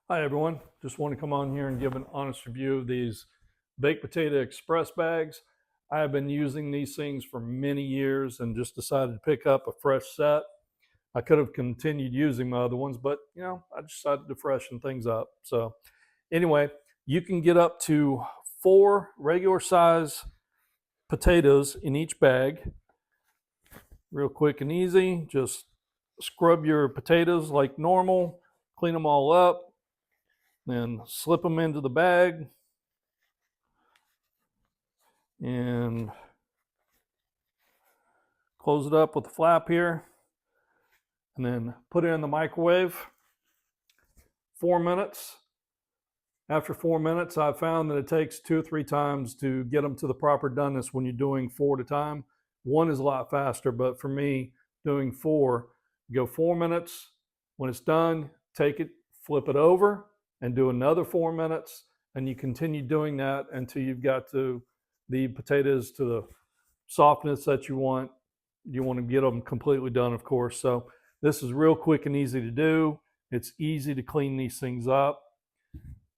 Hi everyone, just want to come on here and give an honest review of these baked potato express bags. I have been using these things for many years and just decided to pick up a fresh set. I could have continued using my other ones, but I decided to freshen things up. So anyway, you can get up to 4 regular size potatoes in each bag. Real quick and easy. Just scrub your potatoes like normal, clean them all up, then slip them into the bag and close it up with the flap here, and then put it in the microwave 4 minutes. After 4 minutes, I've found that it takes 2 or 3 times to get them to the proper doneness when you're doing 4 at a time. One is a lot faster, but for me, doing 4, you go 4 minutes. When it's done, take it, flip it over, and do another 4 minutes. And you continue doing that until you've got to the potatoes to the softness that you want. You want to get them completely done, of course. So this is real quick and easy to do. It's easy to clean these things up.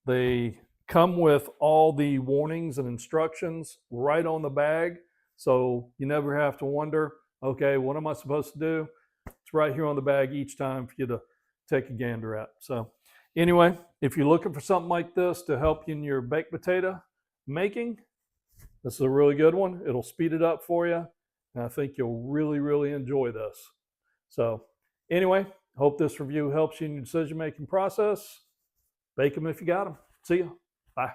They come with all the warnings and instructions right on the bag. So you never have to wonder, okay, what am I supposed to do? It's right here on the bag each time for you to take a gander at. So anyway, if you're looking for something like this to help you in your baked potato making, this is a really good one. It'll speed it up for you. And I think you'll really, really enjoy this. So anyway, hope this review helps you in your decision-making process. Bake them if you got them. See ya. Bye.